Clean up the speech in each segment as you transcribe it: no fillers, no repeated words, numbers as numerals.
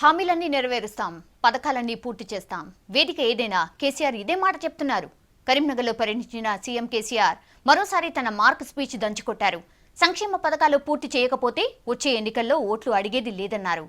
హామీలన్నీ నెరవేరుస్తాం, పథకాలన్నీ పూర్తి చేస్తాం, వేదిక ఏదైనా కేసీఆర్ ఇదే మాట చెప్తున్నారు. కరీంనగర్లో పర్యటించిన సీఎం కేసీఆర్ మరోసారి తన మార్క్ స్పీచ్ దంచుకొట్టారు. సంక్షేమ పథకాలు పూర్తి చేయకపోతే వచ్చే ఎన్నికల్లో ఓట్లు అడిగేది లేదన్నారు.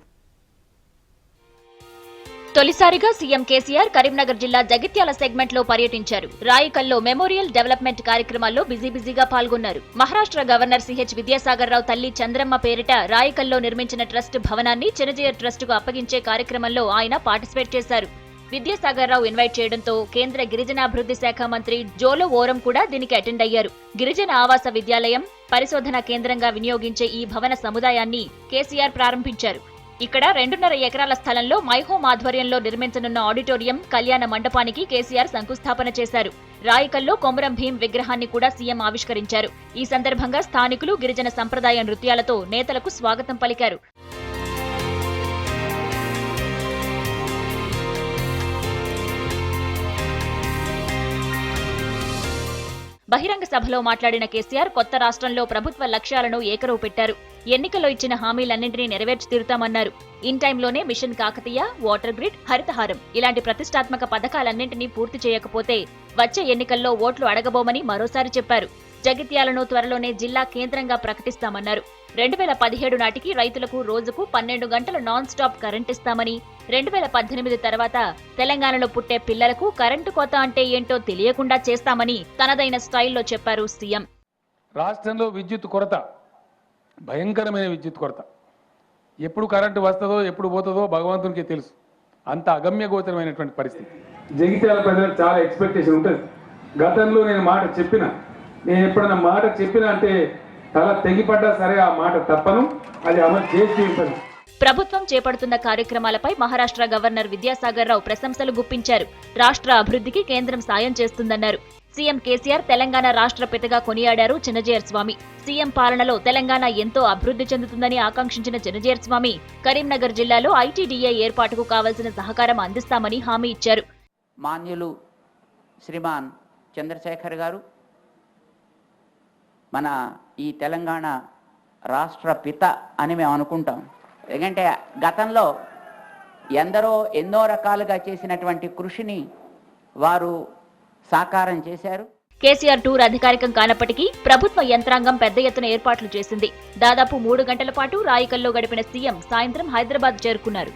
తొలిసారిగా సీఎం కేసీఆర్ కరీంనగర్ జిల్లా జగిత్యాల సెగ్మెంట్ లో పర్యటించారు. రాయికల్లో మెమోరియల్ డెవలప్మెంట్ కార్యక్రమాల్లో బిజీగా పాల్గొన్నారు. మహారాష్ట్ర గవర్నర్ సిహెచ్ విద్యాసాగర్ రావు తల్లి చంద్రమ్మ పేరిట రాయికల్లో నిర్మించిన ట్రస్ట్ భవనాన్ని చిన్నజీయర్ ట్రస్ట్ కు అప్పగించే కార్యక్రమంలో ఆయన పార్టిసిపేట్ చేశారు. విద్యాసాగర్ రావు ఇన్వైట్ చేయడంతో కేంద్ర గిరిజనాభివృద్ధి శాఖ మంత్రి జోలో ఓరం కూడా దీనికి అటెండ్ అయ్యారు. గిరిజన ఆవాస విద్యాలయం, పరిశోధన కేంద్రంగా వినియోగించే ఈ భవన సముదాయాన్ని కేసీఆర్ ప్రారంభించారు. ఇక్కడ 2.5 ఎకరాల స్థలంలో మైహోమ్ ఆధ్వర్యంలో నిర్మించనున్న ఆడిటోరియం, కళ్యాణ మండపానికి కేసీఆర్ శంకుస్థాపన చేశారు. రాయికల్లో కొమరం భీం విగ్రహాన్ని కూడా సీఎం ఆవిష్కరించారు. ఈ సందర్భంగా స్థానికులు గిరిజన సంప్రదాయ నృత్యాలతో నేతలకు స్వాగతం పలికారు. బహిరంగ సభలో మాట్లాడిన కేసీఆర్ కొత్త రాష్ట్రంలో ప్రభుత్వ లక్ష్యాలను ఏకరువు పెట్టారు. ఎన్నికల్లో ఇచ్చిన హామీలన్నింటినీ నెరవేర్చి తీరుతామన్నారు. ఇన్ టైంలోనే mission Kakatiya, water grid, Harithaharam ఇలాంటి ప్రతిష్టాత్మక పథకాలన్నింటినీ పూర్తి చేయకపోతే వచ్చే ఎన్నికల్లో ఓట్లు అడగబోమని మరోసారి చెప్పారు. జగిత్యాలను త్వరలోనే జిల్లా కేంద్రంగా ప్రకటిస్తామన్నారు. 2017 నాటికి రైతులకు రోజుకు 12 గంటల నాన్ స్టాప్ కరెంట్ ఇస్తామని, 2018 తర్వాత తెలంగాణలో పుట్టే పిల్లలకు కరెంటు కోత అంటే ఏంటో తెలియకుండా చేస్తామని తనదైన స్టైల్లో చెప్పారు సీఎం. రాష్ట్రంలో విద్యుత్ కొరత, భయంకరమైన విద్యుత్ కొరత. ఎప్పుడు కరెంటు వస్తుందో ఎప్పుడు పోతుందో భగవంతునికి తెలుసు. అంత అగమ్యగోచరమైనటువంటి పరిస్థితి. జగిత్యాల ప్రజలకు చాలా ఎక్స్పెక్టేషన్ ఉంటుంది. గతంలో నేను ఎప్పుడన్నా మాట చెప్పినా అంటే తల తెగిపడ్డా సరే ఆ మాట తప్పను, అది అమలు చేసి ఉంటాను. ప్రభుత్వం చేపడుతున్న కార్యక్రమాలపై మహారాష్ట్ర గవర్నర్ విద్యాసాగర్ రావు ప్రశంసలు గుప్పించారు. రాష్ట్ర అభివృద్ధికి కేంద్రం సాయం చేస్తుందన్నారు. సీఎం కేసీఆర్ తెలంగాణ రాష్ట్రపితగా కొనియాడారు చిన్నజీయర్ స్వామి. సీఎం పాలనలో తెలంగాణ ఎంతో అభివృద్ధి చెందుతుందని ఆకాంక్షించిన చిన్నజీయర్ స్వామి కరీంనగర్ జిల్లాలో ఐటీడీఏ ఏర్పాటుకు కావాల్సిన సహకారం అందిస్తామని హామీ ఇచ్చారు. మాన్యులు శ్రీమాన్ చంద్రశేఖర్ గారు మన ఈ తెలంగాణ రాష్ట్ర పిత అని మేము అనుకుంటాం. ఎందుకంటే గతంలో ఎన్నో రకాలుగా చేసినటువంటి కృషిని వారు సాకారం చేశారు. కేసీఆర్ టూర్ అధికారికం కానప్పటికీ ప్రభుత్వ యంత్రాంగం పెద్ద ఎత్తున ఏర్పాట్లు చేసింది. దాదాపు 3 గంటల పాటు రాయికల్లో గడిపిన సీఎం సాయంత్రం హైదరాబాద్ చేరుకున్నారు.